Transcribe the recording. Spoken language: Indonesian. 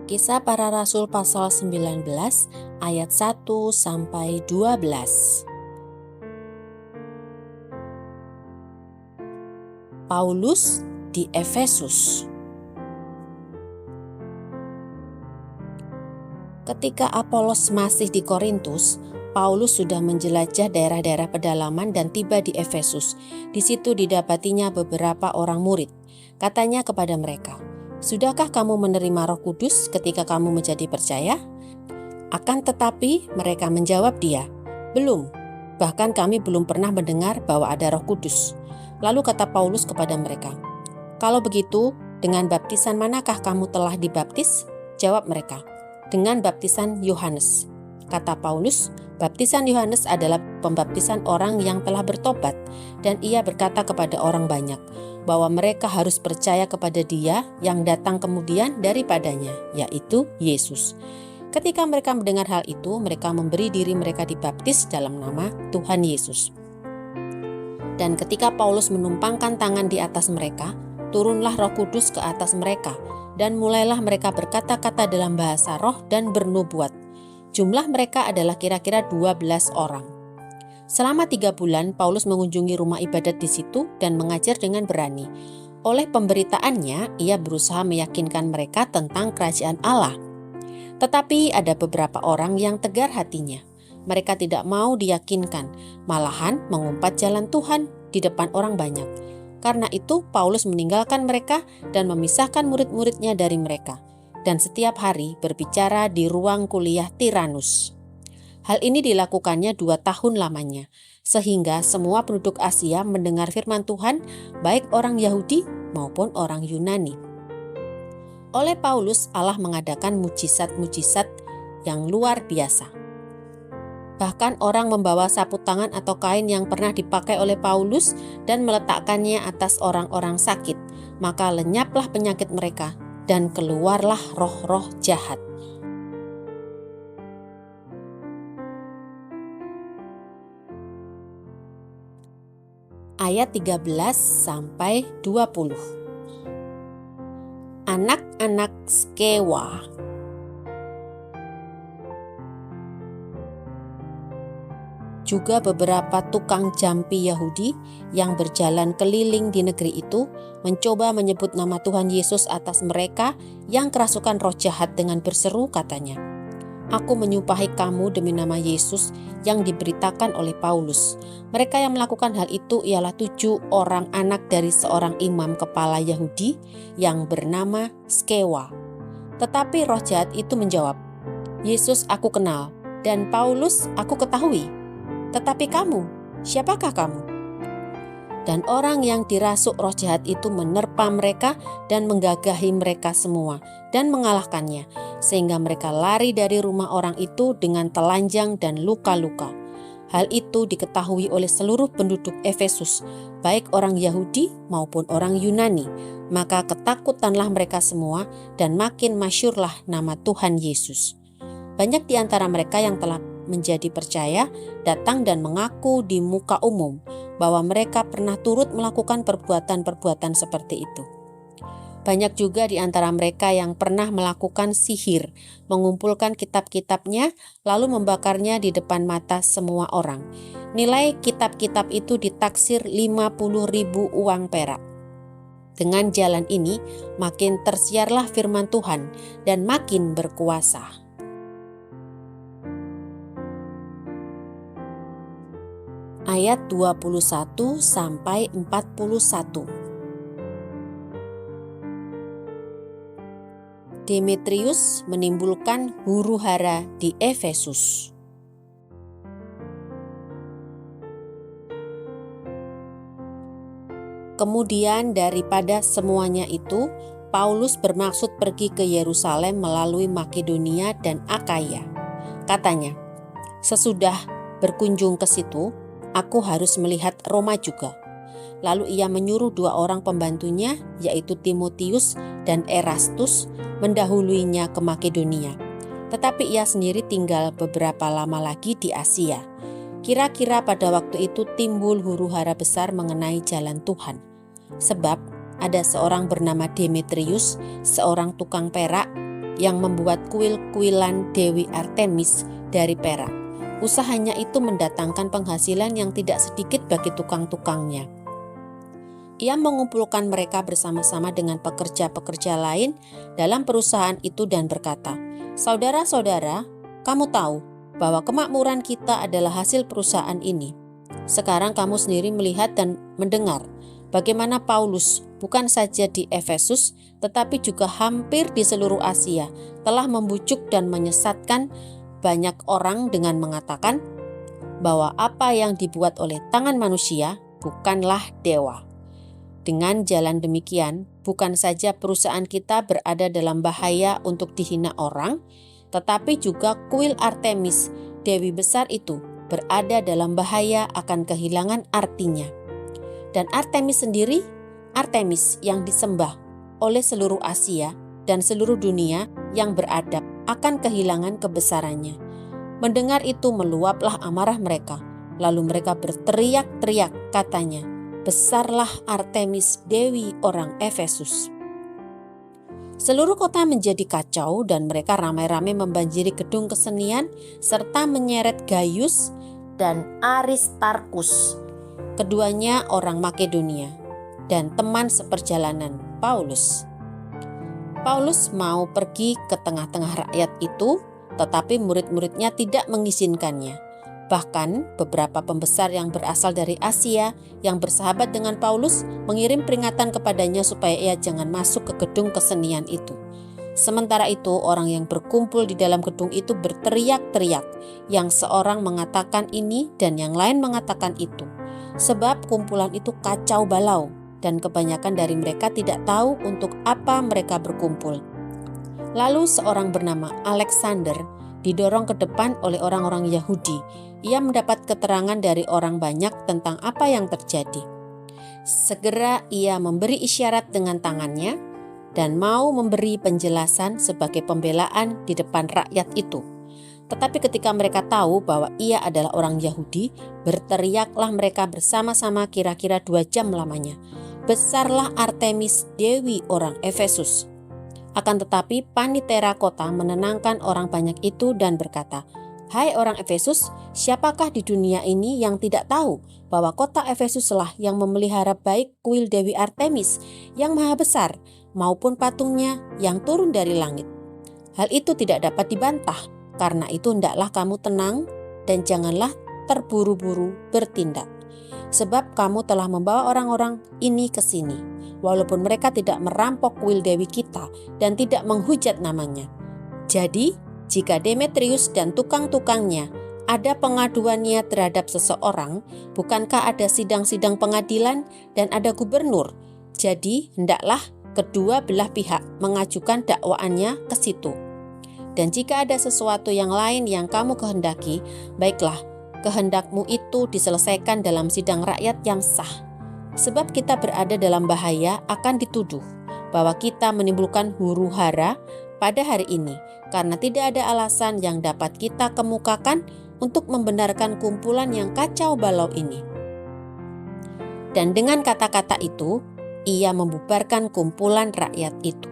Kisah Para Rasul pasal 19 ayat 1 sampai 12. Paulus di Efesus. Ketika Apolos masih di Korintus, Paulus sudah menjelajah daerah-daerah pedalaman dan tiba di Efesus. Di situ didapatinya beberapa orang murid. Katanya kepada mereka, "Sudahkah kamu menerima Roh Kudus ketika kamu menjadi percaya?" Akan tetapi mereka menjawab dia, "Belum, bahkan kami belum pernah mendengar bahwa ada Roh Kudus." Lalu kata Paulus kepada mereka, "Kalau begitu, dengan baptisan manakah kamu telah dibaptis?" Jawab mereka, "Dengan baptisan Yohanes." Kata Paulus, baptisan Yohanes adalah pembaptisan orang yang telah bertobat, dan ia berkata kepada orang banyak bahwa mereka harus percaya kepada Dia yang datang kemudian daripadanya, yaitu Yesus. Ketika mereka mendengar hal itu, mereka memberi diri mereka dibaptis dalam nama Tuhan Yesus. Dan ketika Paulus menumpangkan tangan di atas mereka, turunlah Roh Kudus ke atas mereka, dan mulailah mereka berkata-kata dalam bahasa roh dan bernubuat. Jumlah mereka adalah kira-kira 12 orang. Selama 3 bulan, Paulus mengunjungi rumah ibadat di situ dan mengajar dengan berani. Oleh pemberitaannya, ia berusaha meyakinkan mereka tentang kerajaan Allah. Tetapi ada beberapa orang yang tegar hatinya. Mereka tidak mau diyakinkan, malahan mengumpat jalan Tuhan di depan orang banyak. Karena itu, Paulus meninggalkan mereka dan memisahkan murid-muridnya dari mereka, dan setiap hari berbicara di ruang kuliah Tiranus. Hal ini dilakukannya 2 tahun lamanya, sehingga semua penduduk Asia mendengar firman Tuhan, baik orang Yahudi maupun orang Yunani. Oleh Paulus, Allah mengadakan mujizat-mujizat yang luar biasa. Bahkan orang membawa sapu tangan atau kain yang pernah dipakai oleh Paulus dan meletakkannya atas orang-orang sakit, maka lenyaplah penyakit mereka dan keluarlah roh-roh jahat. Ayat 13 sampai 20. Anak-anak Skewa. Juga beberapa tukang jampi Yahudi yang berjalan keliling di negeri itu mencoba menyebut nama Tuhan Yesus atas mereka yang kerasukan roh jahat dengan berseru, katanya, "Aku menyumpahi kamu demi nama Yesus yang diberitakan oleh Paulus." Mereka yang melakukan hal itu ialah 7 orang anak dari seorang imam kepala Yahudi yang bernama Skewa. Tetapi roh jahat itu menjawab, "Yesus aku kenal, dan Paulus aku ketahui. Tetapi kamu, siapakah kamu?" Dan orang yang dirasuk roh jahat itu menerpa mereka dan menggagahi mereka semua dan mengalahkannya, sehingga mereka lari dari rumah orang itu dengan telanjang dan luka-luka. Hal itu diketahui oleh seluruh penduduk Efesus, baik orang Yahudi maupun orang Yunani. Maka ketakutanlah mereka semua dan makin masyhurlah nama Tuhan Yesus. Banyak di antara mereka yang telah menjadi percaya datang dan mengaku di muka umum bahwa mereka pernah turut melakukan perbuatan-perbuatan seperti itu. Banyak juga di antara mereka yang pernah melakukan sihir, mengumpulkan kitab-kitabnya lalu membakarnya di depan mata semua orang. Nilai kitab-kitab itu ditaksir 50.000 uang perak. Dengan jalan ini makin tersiarlah firman Tuhan dan makin berkuasa. Ayat 21 sampai 41. Demetrius menimbulkan huru-hara di Efesus. Kemudian daripada semuanya itu, Paulus bermaksud pergi ke Yerusalem melalui Makedonia dan Akaya. Katanya, "Sesudah berkunjung ke situ, aku harus melihat Roma juga." Lalu ia menyuruh 2 orang pembantunya, yaitu Timotius dan Erastus, mendahuluinya ke Makedonia. Tetapi ia sendiri tinggal beberapa lama lagi di Asia. Kira-kira pada waktu itu timbul huru-hara besar mengenai jalan Tuhan. Sebab ada seorang bernama Demetrius, seorang tukang perak, yang membuat kuil-kuilan Dewi Artemis dari perak. Usahanya itu mendatangkan penghasilan yang tidak sedikit bagi tukang-tukangnya. Ia mengumpulkan mereka bersama-sama dengan pekerja-pekerja lain dalam perusahaan itu dan berkata, "Saudara-saudara, kamu tahu bahwa kemakmuran kita adalah hasil perusahaan ini. Sekarang kamu sendiri melihat dan mendengar bagaimana Paulus, bukan saja di Efesus, tetapi juga hampir di seluruh Asia, telah membujuk dan menyesatkan banyak orang dengan mengatakan bahwa apa yang dibuat oleh tangan manusia bukanlah dewa. Dengan jalan demikian, bukan saja perusahaan kita berada dalam bahaya untuk dihina orang, tetapi juga kuil Artemis, dewi besar itu, berada dalam bahaya akan kehilangan artinya. Dan Artemis sendiri, Artemis yang disembah oleh seluruh Asia dan seluruh dunia yang beradab, akan kehilangan kebesarannya." Mendengar itu meluaplah amarah mereka, lalu mereka berteriak-teriak, katanya, "Besarlah Artemis, dewi orang Efesus." Seluruh kota menjadi kacau dan mereka ramai-ramai membanjiri gedung kesenian serta menyeret Gaius dan Aristarkus, keduanya orang Makedonia dan teman seperjalanan Paulus. Paulus mau pergi ke tengah-tengah rakyat itu, tetapi murid-muridnya tidak mengizinkannya. Bahkan beberapa pembesar yang berasal dari Asia yang bersahabat dengan Paulus mengirim peringatan kepadanya supaya ia jangan masuk ke gedung kesenian itu. Sementara itu orang yang berkumpul di dalam gedung itu berteriak-teriak, yang seorang mengatakan ini dan yang lain mengatakan itu. Sebab kumpulan itu kacau balau dan kebanyakan dari mereka tidak tahu untuk apa mereka berkumpul. Lalu seorang bernama Alexander didorong ke depan oleh orang-orang Yahudi. Ia mendapat keterangan dari orang banyak tentang apa yang terjadi. Segera ia memberi isyarat dengan tangannya dan mau memberi penjelasan sebagai pembelaan di depan rakyat itu. Tetapi ketika mereka tahu bahwa ia adalah orang Yahudi, berteriaklah mereka bersama-sama kira-kira 2 jam lamanya, "Besarlah Artemis, dewi orang Efesus." Akan tetapi panitera kota menenangkan orang banyak itu dan berkata, "Hai orang Efesus, siapakah di dunia ini yang tidak tahu bahwa kota Efesuslah yang memelihara baik kuil Dewi Artemis yang maha besar maupun patungnya yang turun dari langit? Hal itu tidak dapat dibantah, karena itu hendaklah kamu tenang dan janganlah terburu-buru bertindak. Sebab kamu telah membawa orang-orang ini ke sini, walaupun mereka tidak merampok kuil dewi kita dan tidak menghujat namanya. Jadi, jika Demetrius dan tukang-tukangnya ada pengaduannya terhadap seseorang, bukankah ada sidang-sidang pengadilan dan ada gubernur? Jadi, hendaklah kedua belah pihak mengajukan dakwaannya ke situ. Dan jika ada sesuatu yang lain yang kamu kehendaki, baiklah, kehendakmu itu diselesaikan dalam sidang rakyat yang sah. Sebab kita berada dalam bahaya akan dituduh bahwa kita menimbulkan huru-hara pada hari ini, karena tidak ada alasan yang dapat kita kemukakan untuk membenarkan kumpulan yang kacau balau ini. Dan dengan kata-kata itu, ia membubarkan kumpulan rakyat itu.